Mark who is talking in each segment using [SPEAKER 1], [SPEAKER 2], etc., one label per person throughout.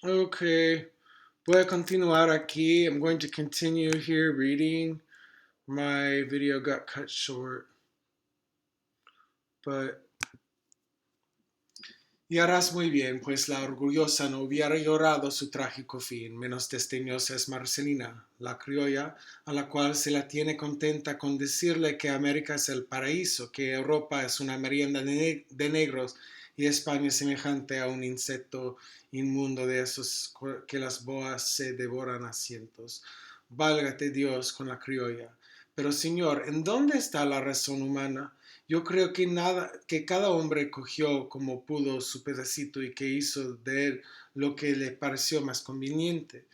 [SPEAKER 1] Okay, voy a continuar aquí. I'm going to continue here reading. My video got cut short, but y harás muy bien, pues la orgullosa no hubiera llorado su trágico fin, menos desdeñosa es Marcelina, la criolla, a la cual se la tiene contenta con decirle que América es el paraíso, que Europa es una merienda de negros y España es semejante a un insecto inmundo de esos que las boas se devoran a cientos. Válgate Dios con la criolla. Pero señor, ¿en dónde está la razón humana? Yo creo que cada hombre cogió como pudo su pedacito y que hizo de él lo que le pareció más conveniente.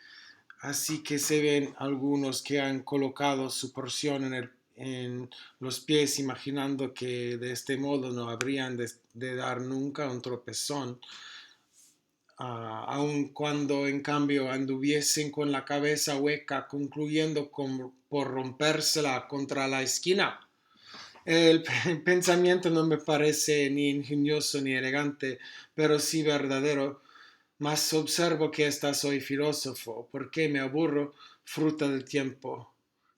[SPEAKER 1] Así que se ven algunos que han colocado su porción en los pies imaginando que de este modo no habrían de dar nunca un tropezón, aun cuando en cambio anduviesen con la cabeza hueca concluyendo por rompérsela contra la esquina. El pensamiento no me parece ni ingenioso ni elegante, pero sí verdadero. Mas observo que estás hoy filósofo. ¿Por qué me aburro? Fruta del tiempo.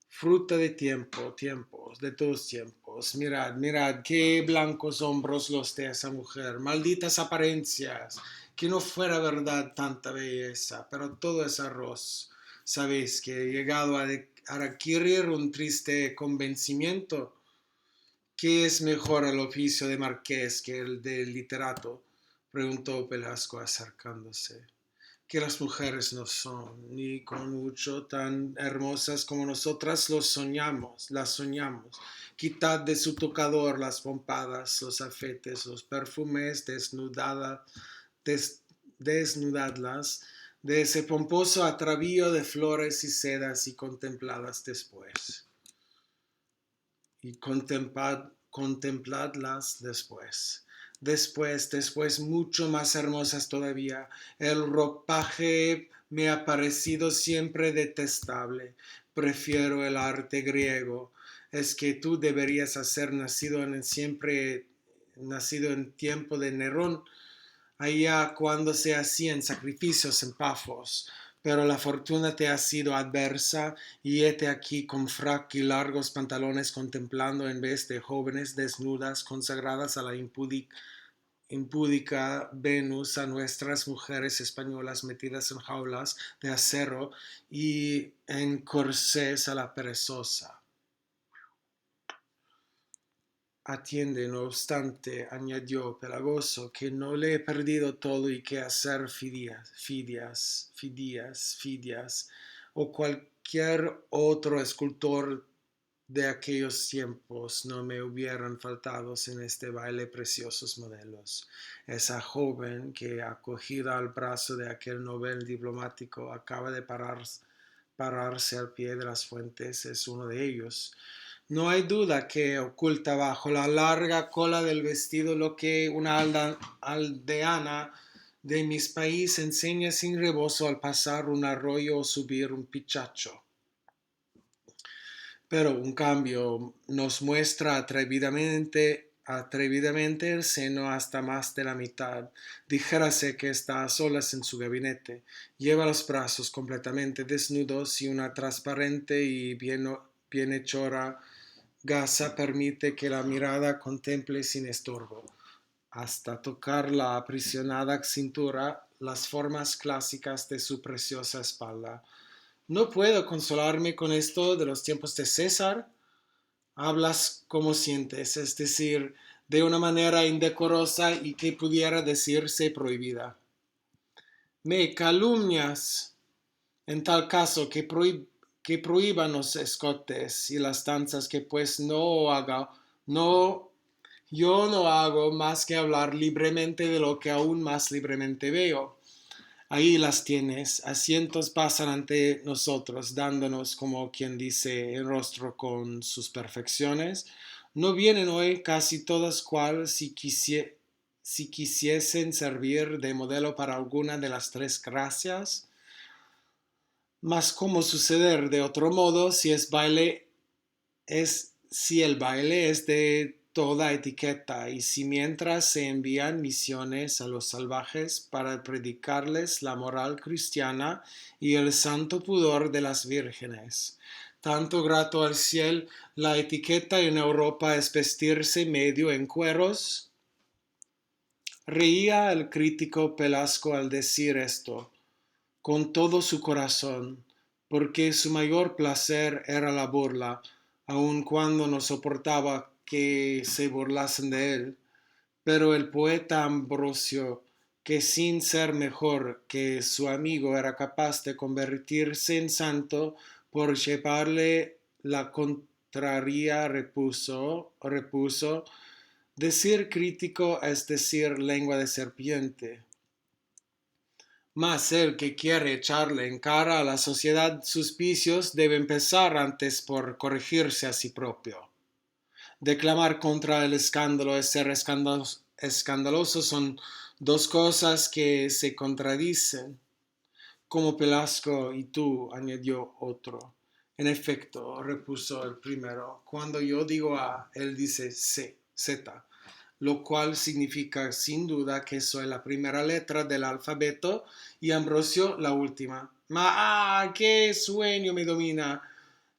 [SPEAKER 1] Fruta de tiempo, tiempos, de todos tiempos. Mirad, mirad, qué blancos hombros los de esa mujer. Malditas apariencias. Que no fuera verdad tanta belleza, pero todo es arroz. Sabéis que he llegado a adquirir un triste convencimiento. ¿Qué es mejor el oficio de marqués que el de literato? Preguntó Pelasgo acercándose. Que las mujeres no son, ni con mucho tan hermosas como nosotras las soñamos. Quitad de su tocador las pompadas, los afetes, los perfumes, desnudadlas de ese pomposo atavío de flores y sedas y contempladlas después. Contempladlas después. Después, mucho más hermosas todavía. El ropaje me ha parecido siempre detestable. Prefiero el arte griego. Es que tú deberías haber nacido en tiempo de Nerón, allá cuando se hacían sacrificios en Pafos, pero la fortuna te ha sido adversa y hete aquí con frac y largos pantalones contemplando en vez de jóvenes desnudas consagradas a la impúdica Venus a nuestras mujeres españolas metidas en jaulas de acero y en corsés a la perezosa. Atiende, no obstante, añadió Pelagoso, que no le he perdido todo y que hacer Fidias, o cualquier otro escultor de aquellos tiempos no me hubieran faltado en este baile preciosos modelos. Esa joven que, acogida al brazo de aquel novel diplomático, acaba de pararse al pie de las fuentes, es uno de ellos. No hay duda que oculta bajo la larga cola del vestido lo que una aldeana de mis países enseña sin rebozo al pasar un arroyo o subir un pichacho. Pero un cambio nos muestra atrevidamente el seno hasta más de la mitad. Dijérase que está a solas en su gabinete. Lleva los brazos completamente desnudos y una transparente y bienhechora gasa permite que la mirada contemple sin estorbo, hasta tocar la aprisionada cintura, las formas clásicas de su preciosa espalda. No puedo consolarme con esto de los tiempos de César. Hablas como sientes, es decir, de una manera indecorosa y que pudiera decirse prohibida. Me calumnias. En tal caso, que prohíban los escotes y las danzas, que pues no, yo no hago más que hablar libremente de lo que aún más libremente veo. Ahí las tienes, asientos pasan ante nosotros, dándonos, como quien dice, el rostro con sus perfecciones. No vienen hoy casi todas cual si quisiesen servir de modelo para alguna de las tres gracias. Mas cómo suceder de otro modo si el baile es toda etiqueta, y si mientras se envían misiones a los salvajes para predicarles la moral cristiana y el santo pudor de las vírgenes. Tanto grato al cielo, la etiqueta en Europa es vestirse medio en cueros. Reía el crítico Pelasgo al decir esto, con todo su corazón, porque su mayor placer era la burla, aun cuando no soportaba que se burlasen de él. Pero el poeta Ambrosio, que sin ser mejor que su amigo era capaz de convertirse en santo por llevarle la contraria, repuso, decir crítico es decir lengua de serpiente. Mas el que quiere echarle en cara a la sociedad sus vicios debe empezar antes por corregirse a sí propio. Declamar contra el escándalo y ser escandaloso son dos cosas que se contradicen. Como Pelasgo y tú, añadió otro. En efecto, repuso el primero, cuando yo digo A, él dice Z, lo cual significa sin duda que soy la primera letra del alfabeto y Ambrosio la última. ¡Qué sueño me domina!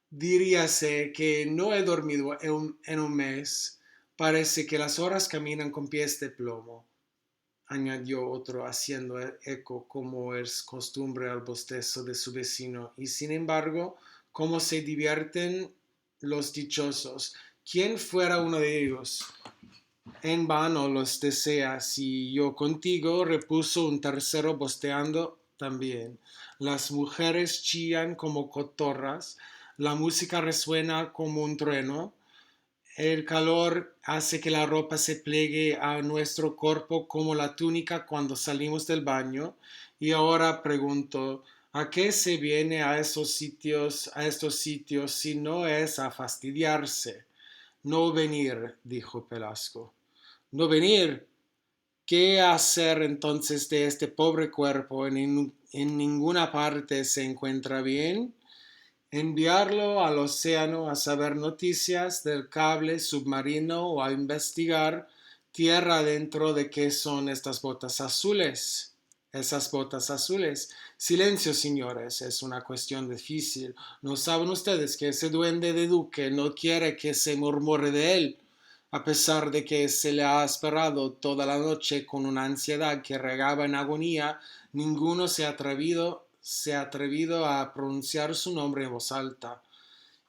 [SPEAKER 1] Diríase que no he dormido en un mes. Parece que las horas caminan con pies de plomo, añadió otro haciendo eco como es costumbre al bostezo de su vecino. Y sin embargo, cómo se divierten los dichosos. ¿Quién fuera uno de ellos? En vano los deseas, y yo contigo, repuso un tercero bosteando también. Las mujeres chillan como cotorras, la música resuena como un trueno, el calor hace que la ropa se pliegue a nuestro cuerpo como la túnica cuando salimos del baño. Y ahora pregunto, ¿a qué se viene a estos sitios si no es a fastidiarse? No venir, dijo Pelasgo. No venir. ¿Qué hacer entonces de este pobre cuerpo? En ninguna parte se encuentra bien. Enviarlo al océano a saber noticias del cable submarino o a investigar tierra adentro de qué son estas botas azules. Esas botas azules. Silencio, señores, es una cuestión difícil. ¿No saben ustedes que ese duende de Duque no quiere que se murmure de él? A pesar de que se le ha esperado toda la noche con una ansiedad que regaba en agonía, ninguno se ha atrevido a pronunciar su nombre en voz alta.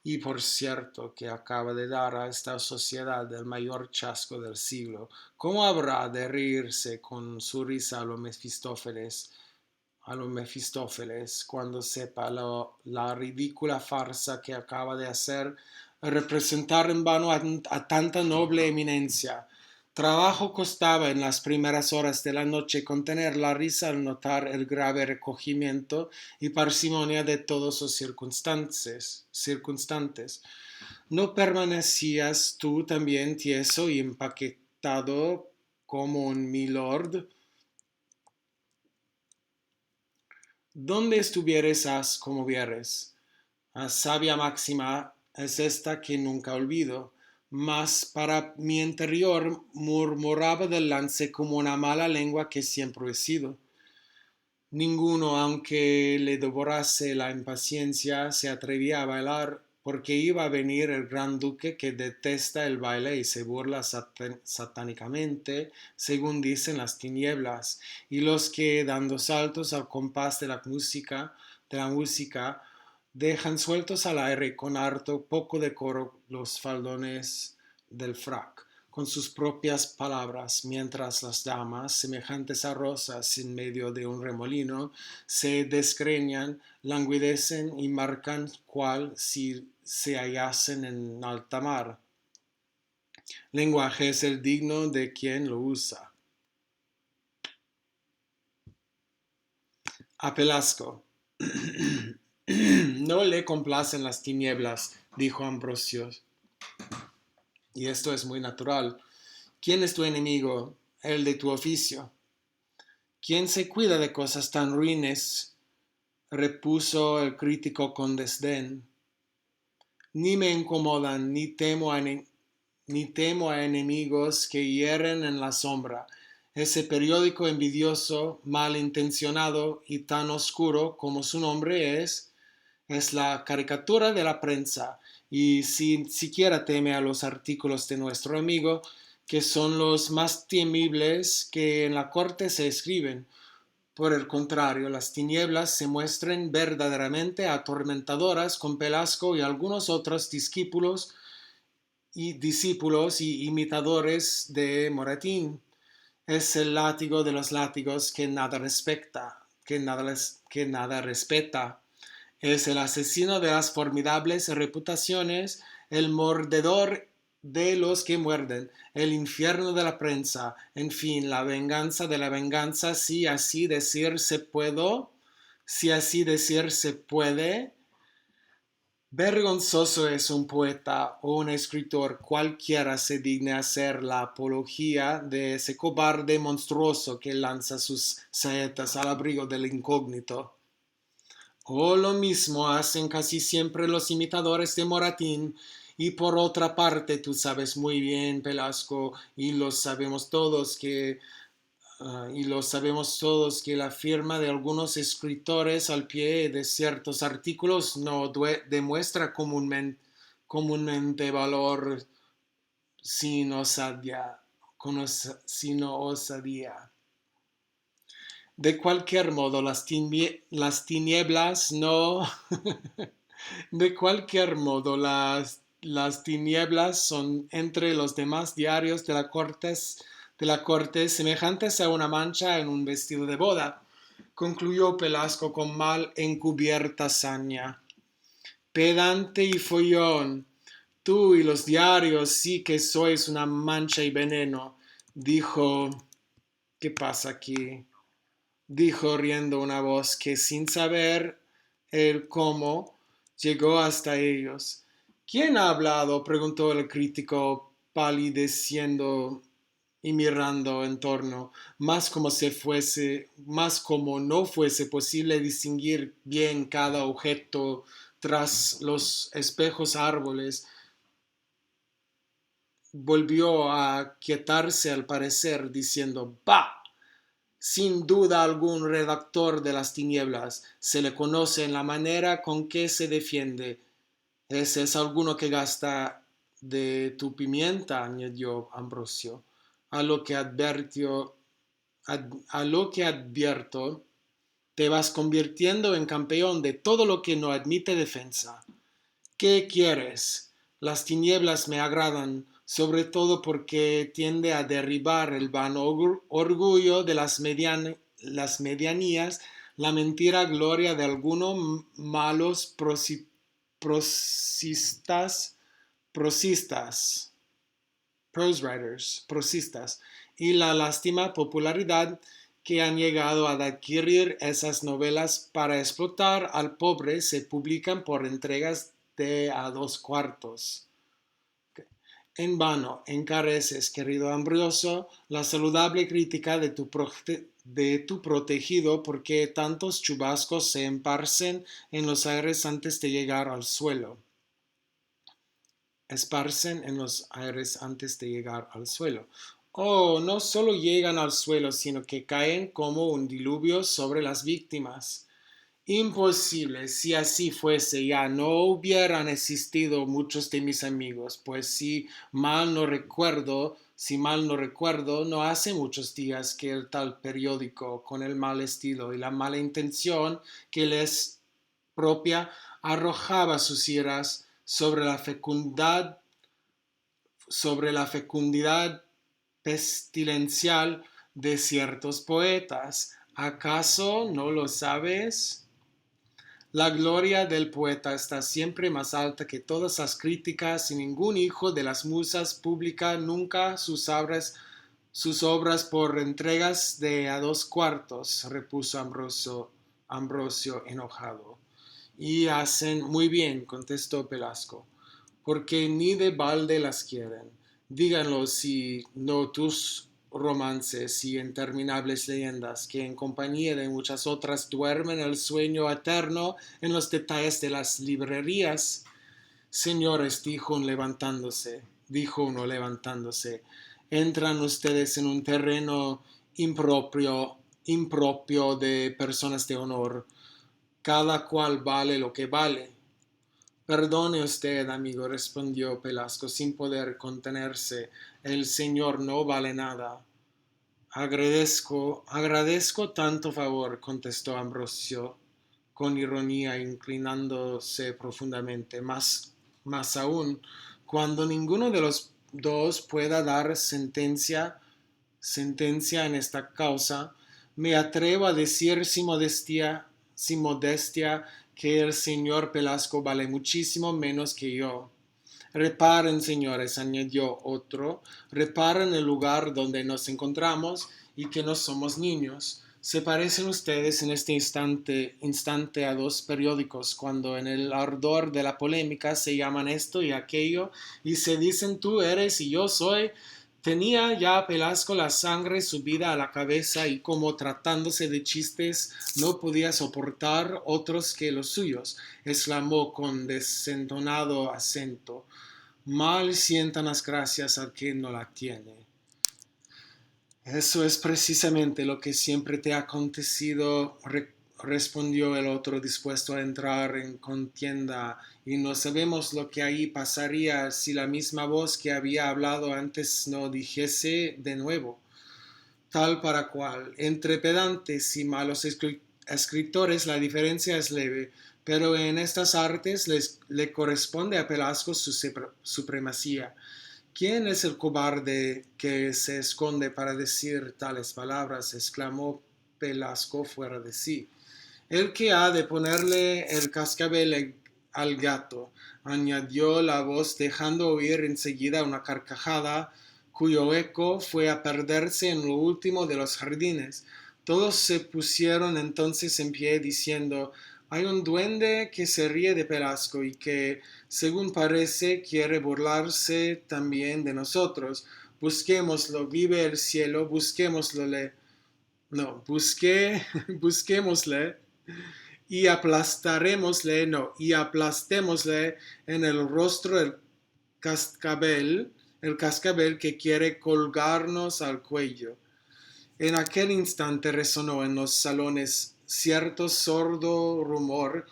[SPEAKER 1] Y por cierto que acaba de dar a esta sociedad el mayor chasco del siglo. ¿Cómo habrá de reírse con su risa a lo Mefistófeles, cuando sepa la ridícula farsa que acaba de hacer, representar en vano a tanta noble eminencia? Trabajo costaba en las primeras horas de la noche contener la risa al notar el grave recogimiento y parsimonia de todos los circunstantes. ¿No permanecías tú también tieso y empaquetado como un milord? Donde estuvieres, haz como vieres. Sabia máxima es esta que nunca olvido, mas para mi interior murmuraba del lance como una mala lengua que siempre he sido. Ninguno, aunque le devorase la impaciencia, se atrevía a bailar, porque iba a venir el gran duque que detesta el baile y se burla satánicamente, según dicen las tinieblas, y los que, dando saltos al compás de la música, dejan sueltos al aire con harto poco decoro los faldones del frac con sus propias palabras, mientras las damas, semejantes a rosas en medio de un remolino, se desgreñan, languidecen y marcan cual si se hallasen en alta mar. Lenguaje es el digno de quien lo usa. A Pelasgo. No le complacen las tinieblas, dijo Ambrosio, y esto es muy natural. ¿Quién es tu enemigo? El de tu oficio. ¿Quién se cuida de cosas tan ruines? Repuso el crítico con desdén. Ni me incomodan, ni temo a enemigos que hieren en la sombra. Ese periódico envidioso, malintencionado y tan oscuro como su nombre es la caricatura de la prensa, y si siquiera teme a los artículos de nuestro amigo, que son los más temibles que en la corte se escriben. Por el contrario, las tinieblas se muestran verdaderamente atormentadoras con Pelasgo y algunos otros discípulos y imitadores de Moratín. Es el látigo de los látigos que nada respecta, que nada respeta. Es el asesino de las formidables reputaciones, el mordedor de los que muerden, el infierno de la prensa, en fin, la venganza de la venganza, si así decir se puede. Vergonzoso es un poeta o un escritor cualquiera se digne hacer la apología de ese cobarde monstruoso que lanza sus saetas al abrigo del incógnito. O lo mismo hacen casi siempre los imitadores de Moratín. Y por otra parte, tú sabes muy bien, Pelasgo, y lo sabemos todos que la firma de algunos escritores al pie de ciertos artículos no demuestra comúnmente valor sino osadía. De cualquier modo, las tinieblas no... De cualquier modo, las tinieblas son entre los demás diarios de la corte semejantes a una mancha en un vestido de boda, concluyó Pelasgo con mal encubierta saña. Pedante y follón, tú y los diarios sí que sois una mancha y veneno, dijo. ¿Qué pasa aquí? Dijo riendo una voz que sin saber el cómo llegó hasta ellos. ¿Quién ha hablado? Preguntó el crítico, palideciendo y mirando en torno, más como no fuese posible distinguir bien cada objeto tras los espejos árboles. Volvió a quietarse al parecer, diciendo: «Bah. Sin duda algún redactor de las tinieblas. Se le conoce en la manera con que se defiende. Ese es alguno que gasta de tu pimienta», añadió Ambrosio. A lo que advierto, te vas convirtiendo en campeón de todo lo que no admite defensa. ¿Qué quieres? Las tinieblas me agradan, sobre todo porque tiende a derribar el vano orgullo de las medianías, la mentira gloria de algunos malos prosistas, y la lástima popularidad que han llegado a adquirir esas novelas para explotar al pobre se publican por entregas de a 2 cuartos. En vano encareces, querido Ambrosio, la saludable crítica de tu protegido, porque tantos chubascos se esparcen en los aires antes de llegar al suelo. Oh, no solo llegan al suelo, sino que caen como un diluvio sobre las víctimas. Imposible, si así fuese, ya no hubieran existido muchos de mis amigos, pues si mal no recuerdo, no hace muchos días que el tal periódico, con el mal estilo y la mala intención que les propia, arrojaba sus iras sobre la fecundidad pestilencial de ciertos poetas. ¿Acaso no lo sabes? La gloria del poeta está siempre más alta que todas las críticas, y ningún hijo de las musas publica nunca sus obras por entregas de a 2 cuartos, repuso Ambrosio enojado. Y hacen muy bien, contestó Pelasgo, porque ni de balde las quieren. Díganlo si no tus romances y interminables leyendas, que en compañía de muchas otras duermen el sueño eterno en los detalles de las librerías. Señores, dijo levantándose, dijo uno levantándose. Entran ustedes en un terreno impropio de personas de honor. Cada cual vale lo que vale. Perdone usted, amigo, respondió Pelasgo sin poder contenerse. El señor no vale nada. Agradezco tanto favor, contestó Ambrosio con ironía, inclinándose profundamente. Más aún, cuando ninguno de los dos pueda dar sentencia en esta causa, me atrevo a decir sin modestia, que el señor Pelasgo vale muchísimo menos que yo. Reparen, señores, añadió otro, reparen el lugar donde nos encontramos y que no somos niños. Se parecen ustedes en este instante a dos periódicos cuando en el ardor de la polémica se llaman esto y aquello y se dicen tú eres y yo soy. Tenía ya Pelasgo la sangre subida a la cabeza y como tratándose de chistes no podía soportar otros que los suyos, exclamó con desentonado acento. Mal sientan las gracias al que no la tiene. Eso es precisamente lo que siempre te ha acontecido, respondió el otro dispuesto a entrar en contienda, y no sabemos lo que ahí pasaría si la misma voz que había hablado antes no dijese de nuevo. Tal para cual. Entre pedantes y malos escritores la diferencia es leve, pero en estas artes le corresponde a Pelasgo su supremacía. ¿Quién es el cobarde que se esconde para decir tales palabras? Exclamó Pelasgo fuera de sí. El que ha de ponerle el cascabel al gato, añadió la voz dejando oír enseguida una carcajada cuyo eco fue a perderse en lo último de los jardines. Todos se pusieron entonces en pie diciendo hay un duende que se ríe de Pelasgo y que, según parece, quiere burlarse también de nosotros. Busquémoslo, vive el cielo, busquémosle. No, busquémosle y aplastaremosle, no, y aplastémosle en el rostro cascabel, el cascabel que quiere colgarnos al cuello. En aquel instante resonó en los salones cierto sordo rumor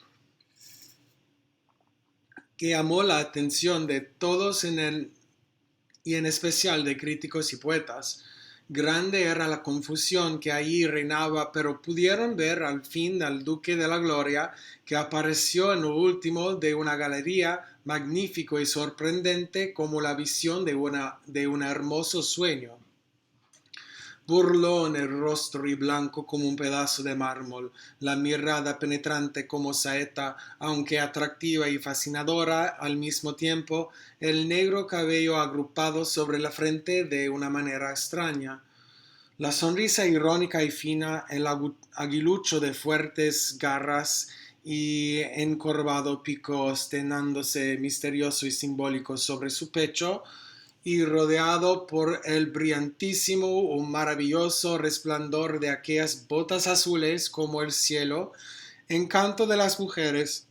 [SPEAKER 1] que llamó la atención de todos y en especial de críticos y poetas. Grande era la confusión que allí reinaba, pero pudieron ver al fin al Duque de la Gloria, que apareció en lo último de una galería, magnífico y sorprendente como la visión de un hermoso sueño. Burlón el rostro y blanco como un pedazo de mármol, la mirada penetrante como saeta, aunque atractiva y fascinadora al mismo tiempo, el negro cabello agrupado sobre la frente de una manera extraña. La sonrisa irónica y fina, el aguilucho de fuertes garras y encorvado pico ostentándose misterioso y simbólico sobre su pecho, y rodeado por el brillantísimo o maravilloso resplandor de aquellas botas azules como el cielo, encanto de las mujeres,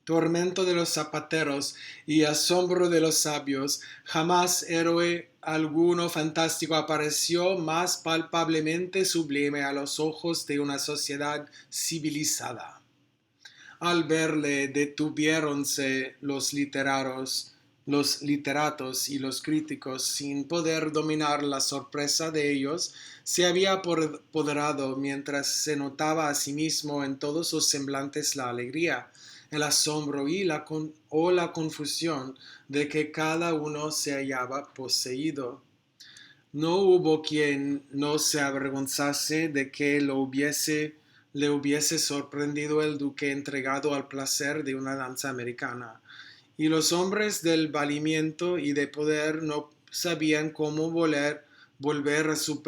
[SPEAKER 1] tormento de los zapateros y asombro de los sabios, jamás héroe alguno fantástico apareció más palpablemente sublime a los ojos de una sociedad civilizada. Al verle detuviéronse los literatos y los críticos, sin poder dominar la sorpresa de ellos, se había apoderado, mientras se notaba a sí mismo en todos sus semblantes la alegría, el asombro o la confusión de que cada uno se hallaba poseído. No hubo quien no se avergonzase de que le hubiese sorprendido el duque entregado al placer de una danza americana, y los hombres del valimiento y de poder no sabían cómo volver a su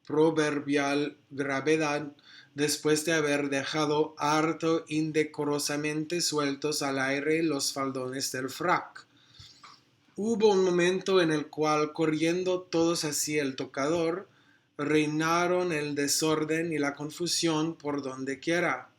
[SPEAKER 1] proverbial gravedad después de haber dejado harto indecorosamente sueltos al aire los faldones del frac. Hubo un momento en el cual, corriendo todos hacia el tocador, reinaron el desorden y la confusión por donde quiera.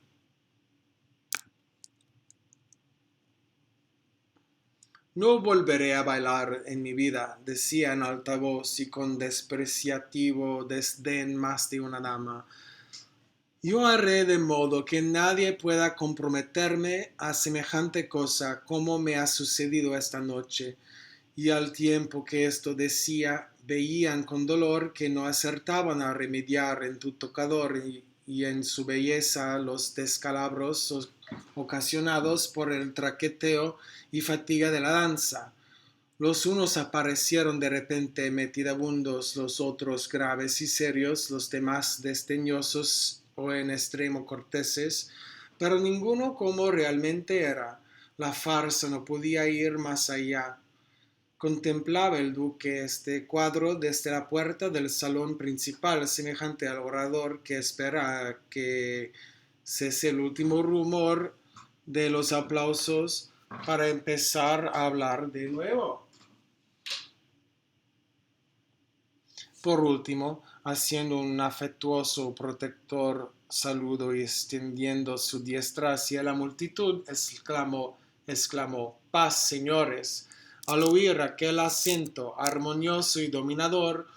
[SPEAKER 1] No volveré a bailar en mi vida, decía en alta voz y con despreciativo desdén más de una dama. Yo haré de modo que nadie pueda comprometerme a semejante cosa como me ha sucedido esta noche. Y al tiempo que esto decía, veían con dolor que no acertaban a remediar en tu tocador y en su belleza los descalabros ocasionados por el traqueteo y fatiga de la danza. Los unos aparecieron de repente meditabundos, los otros graves y serios, los demás desdeñosos o en extremo corteses, pero ninguno como realmente era. La farsa no podía ir más allá. Contemplaba el duque este cuadro desde la puerta del salón principal, semejante al orador que espera a que cese el último rumor de los aplausos para empezar a hablar de nuevo. Por último, haciendo un afectuoso protector saludo y extendiendo su diestra hacia la multitud, exclamó, paz, señores. Al oír aquel acento armonioso y dominador,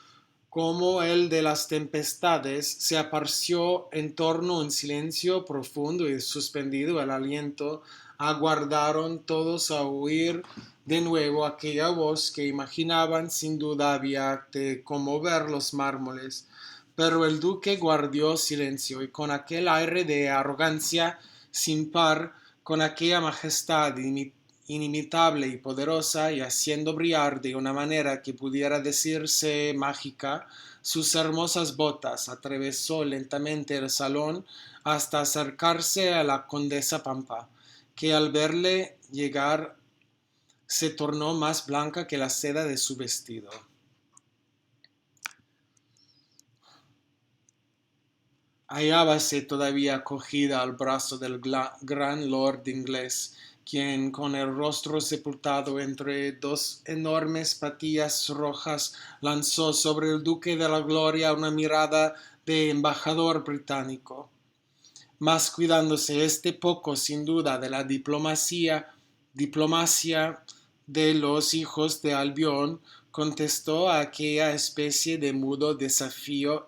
[SPEAKER 1] como el de las tempestades, se apareció en torno un silencio profundo y suspendido el aliento. Aguardaron todos a oír de nuevo aquella voz que imaginaban sin duda había de conmover los mármoles. Pero el duque guardó silencio y con aquel aire de arrogancia sin par, con aquella majestad inimitable y poderosa, y haciendo brillar de una manera que pudiera decirse mágica sus hermosas botas, atravesó lentamente el salón hasta acercarse a la condesa Pampa, que al verle llegar se tornó más blanca que la seda de su vestido. Hallábase todavía cogida al brazo del gran lord inglés, quien con el rostro sepultado entre dos enormes patillas rojas lanzó sobre el duque de la gloria una mirada de embajador británico. Mas cuidándose este poco sin duda de la diplomacia de los hijos de Albión, contestó a aquella especie de mudo desafío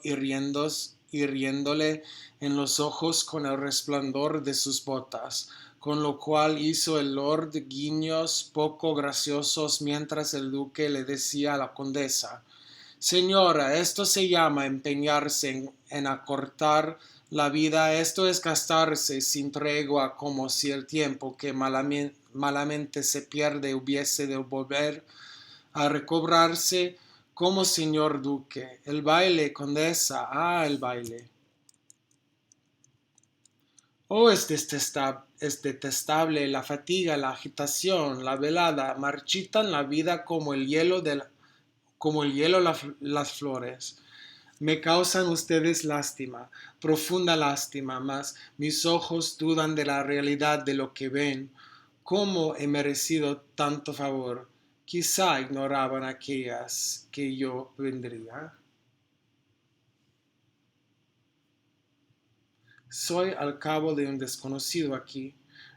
[SPEAKER 1] hiriéndole en los ojos con el resplandor de sus botas, con lo cual hizo el lord guiños poco graciosos mientras el duque le decía a la condesa: señora, esto se llama empeñarse en acortar la vida, esto es gastarse sin tregua como si el tiempo que malamente se pierde hubiese de volver a recobrarse. Como señor duque, el baile, condesa, el baile. Oh, es detestable la fatiga, la agitación, la velada, marchitan la vida como el hielo las flores. Me causan ustedes lástima, profunda lástima, mas mis ojos dudan de la realidad de lo que ven. ¿Cómo he merecido tanto favor? Quizá ignoraban aquellas que yo vendría. Soy al cabo de un desconocido aquí.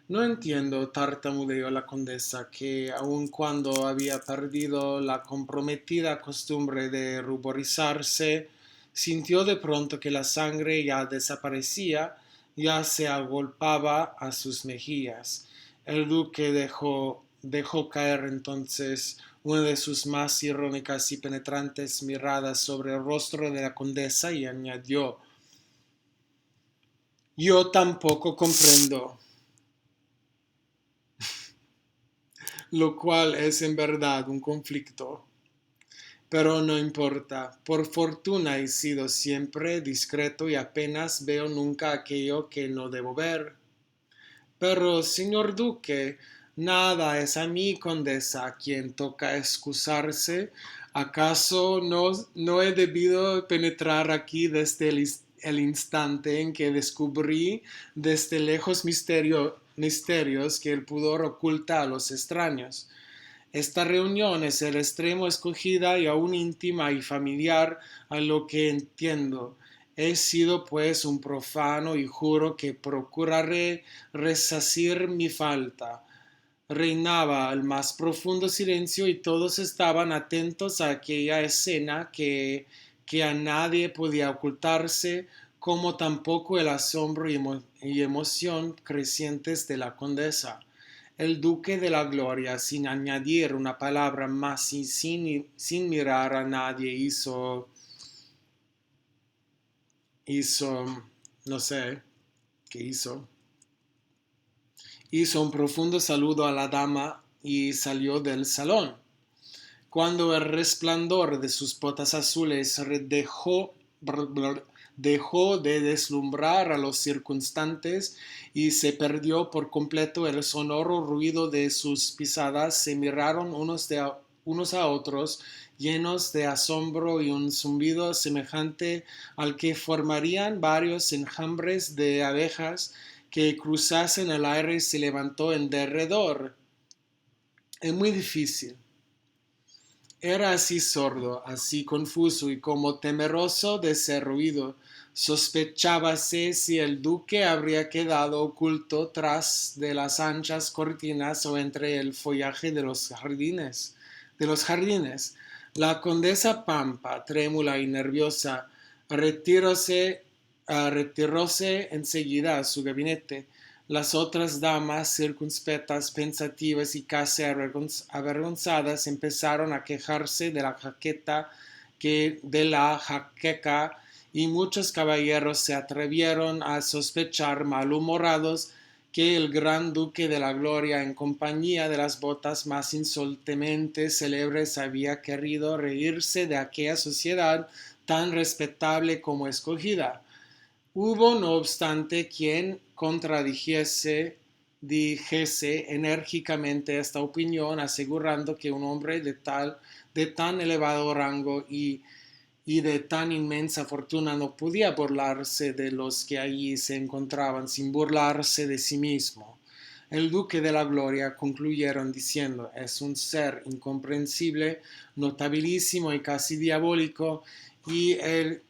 [SPEAKER 1] No entiendo, tartamudeó la condesa, que aun cuando había perdido la comprometida costumbre de ruborizarse, sintió de pronto que la sangre ya desaparecía, ya se agolpaba a sus mejillas. El duque dejó caer entonces una de sus más irónicas y penetrantes miradas sobre el rostro de la condesa y añadió: yo tampoco comprendo, lo cual es en verdad un conflicto. Pero no importa, por fortuna he sido siempre discreto y apenas veo nunca aquello que no debo ver. Pero, señor duque, nada es a mí, condesa, a quien toca excusarse. ¿Acaso no he debido penetrar aquí desde el instante en que descubrí desde lejos misterios que el pudor oculta a los extraños? Esta reunión es el extremo escogida y aún íntima y familiar a lo que entiendo. He sido pues un profano y juro que procuraré resarcir mi falta. Reinaba el más profundo silencio y todos estaban atentos a aquella escena que a nadie podía ocultarse, como tampoco el asombro y emoción crecientes de la condesa. El duque de la gloria, sin añadir una palabra más y sin mirar a nadie, hizo, no sé, ¿qué hizo? Hizo un profundo saludo a la dama y salió del salón. Cuando el resplandor de sus botas azules dejó de deslumbrar a los circunstantes y se perdió por completo el sonoro ruido de sus pisadas, se miraron unos a otros, llenos de asombro y un zumbido semejante al que formarían varios enjambres de abejas que cruzasen el aire se levantó en derredor. Es muy difícil. Era así sordo, así confuso y como temeroso de ser oído. Sospechábase si el duque habría quedado oculto tras de las anchas cortinas o entre el follaje de los jardines. La condesa Pampa, trémula y nerviosa, retiróse enseguida a su gabinete. Las otras damas, circunspectas, pensativas y casi avergonzadas, empezaron a quejarse de la jaqueca, y muchos caballeros se atrevieron a sospechar, malhumorados, que el gran duque de la gloria, en compañía de las botas más insolentemente célebres, había querido reírse de aquella sociedad tan respetable como escogida. Hubo, no obstante, quien dijese enérgicamente esta opinión, asegurando que un hombre de tan elevado rango y de tan inmensa fortuna no podía burlarse de los que allí se encontraban sin burlarse de sí mismo. El duque de la gloria concluyeron diciendo: es un ser incomprensible, notabilísimo y casi diabólico, y el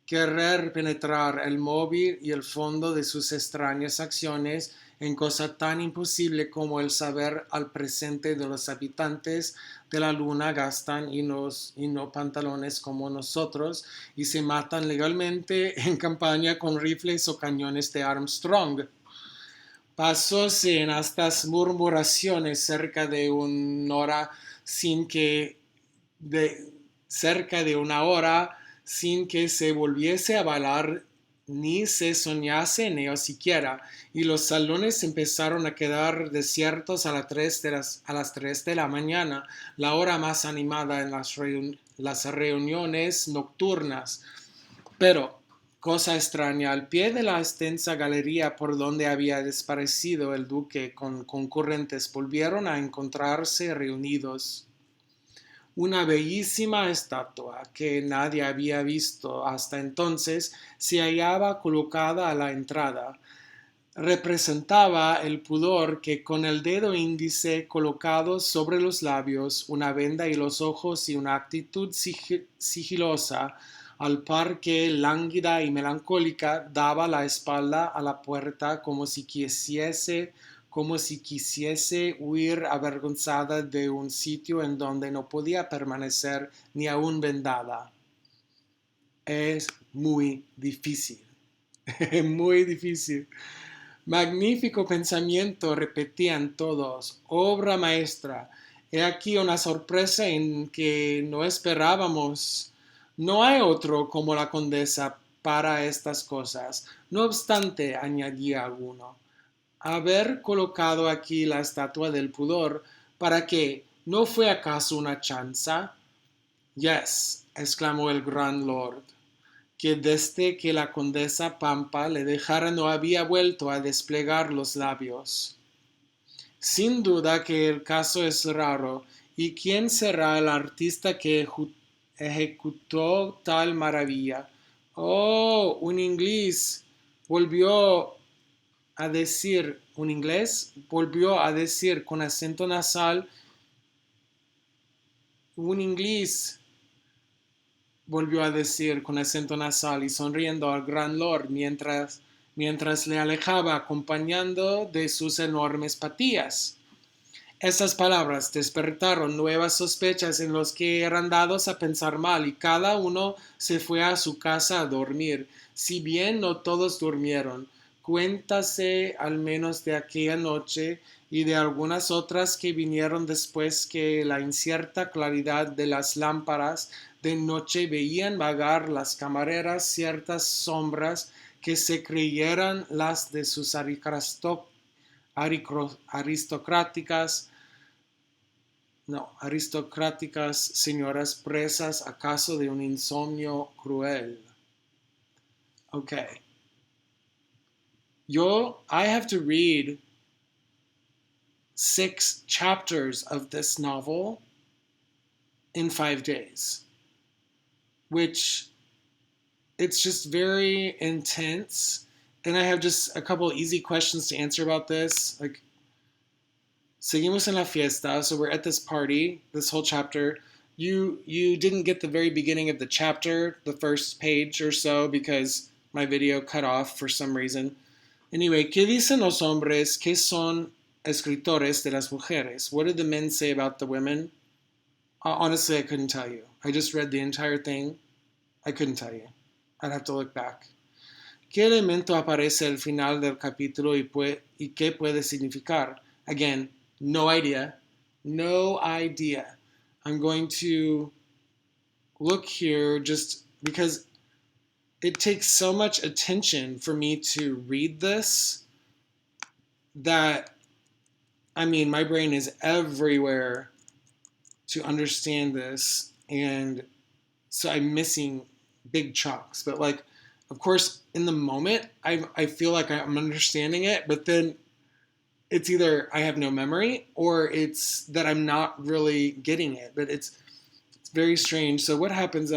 [SPEAKER 1] querer penetrar el móvil y el fondo de sus extrañas acciones en cosa tan imposible como el saber al presente de los habitantes de la luna gastan y no pantalones como nosotros y se matan legalmente en campaña con rifles o cañones de Armstrong. Pasóse en estas murmuraciones sin que de, cerca de una hora sin que se volviese a bailar ni se soñase en ello siquiera, y los salones empezaron a quedar desiertos a las 3 de la mañana, la hora más animada en las reuniones nocturnas. Pero, cosa extraña, al pie de la extensa galería por donde había desaparecido el duque con concurrentes, volvieron a encontrarse reunidos una bellísima estatua que nadie había visto hasta entonces se hallaba colocada a la entrada. Representaba el pudor que con el dedo índice colocado sobre los labios, una venda y los ojos y una actitud sigilosa, al par que lánguida y melancólica, daba la espalda a la puerta como si quisiese huir avergonzada de un sitio en donde no podía permanecer ni aun vendada. Es muy difícil, muy difícil. Magnífico pensamiento, repetían todos. Obra maestra. He aquí una sorpresa en que no esperábamos. No hay otro como la condesa para estas cosas. No obstante, añadía alguno, haber colocado aquí la estatua del pudor, ¿para qué? ¿No fue acaso una chanza? Yes, exclamó el gran lord, que desde que la condesa Pampa le dejara no había vuelto a desplegar los labios. Sin duda que el caso es raro, ¿y quién será el artista que ejecutó tal maravilla? Oh, un inglés, volvió a decir, un inglés, volvió a decir con acento nasal, un inglés, volvió a decir con acento nasal y sonriendo al gran lord mientras le alejaba acompañando de sus enormes patillas. Estas palabras despertaron nuevas sospechas en los que eran dados a pensar mal, y cada uno se fue a su casa a dormir. Si bien no todos durmieron, cuéntase al menos de aquella noche y de algunas otras que vinieron después, que la incierta claridad de las lámparas de noche veían vagar las camareras ciertas sombras que se creyeran las de sus aristocráticas, no, aristocráticas señoras presas acaso de un insomnio cruel. Okay. I have to read 6 chapters of this novel in 5 days, which it's just very intense. And I have just a couple easy questions to answer about this. Like, seguimos en la fiesta, so we're at this party, this whole chapter. You didn't get the very beginning of the chapter, the first page or so, because my video cut off for some reason. Anyway, ¿qué dicen los hombres que son escritores de las mujeres? What did the men say about the women? Honestly, I couldn't tell you. I just read the entire thing. I couldn't tell you. I'd have to look back. ¿Qué elemento aparece al final del capítulo y qué puede significar? Again, no idea. No idea. I'm going to look here just because it takes so much attention for me to read this that, I mean, my brain is everywhere to understand this, and so I'm missing big chunks. But like, of course, in the moment, I feel like I'm understanding it, but then it's either I have no memory or it's that I'm not really getting it. But it's very strange. So what happens?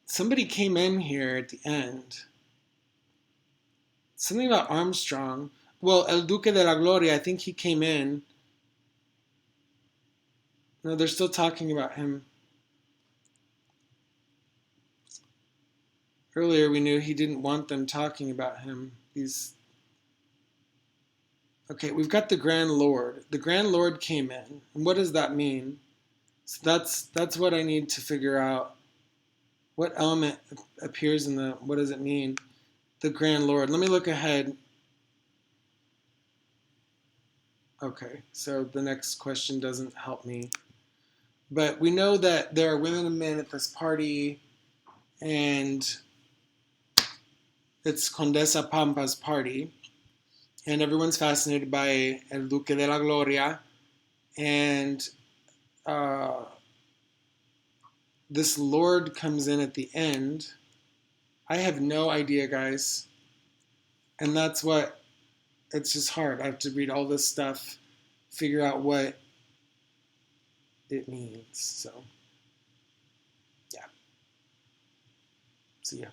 [SPEAKER 1] Somebody came in here at the end. Something about Armstrong. Well, El Duque de la Gloria, I think he came in. No, they're still talking about him. Earlier we knew he didn't want them talking about him. Okay, we've got the Grand Lord. The Grand Lord came in. And what does that mean? So that's what I need to figure out. What element appears in what does it mean? The Grand Lord. Let me look ahead. Okay, so the next question doesn't help me. But we know that there are women and men at this party, and it's Condesa Pampa's party, and everyone's fascinated by El Duque de la Gloria, and this Lord comes in at the end. I have no idea, guys, and that's what, it's just hard. I have to read all this stuff, figure out what it means. So, yeah. See ya.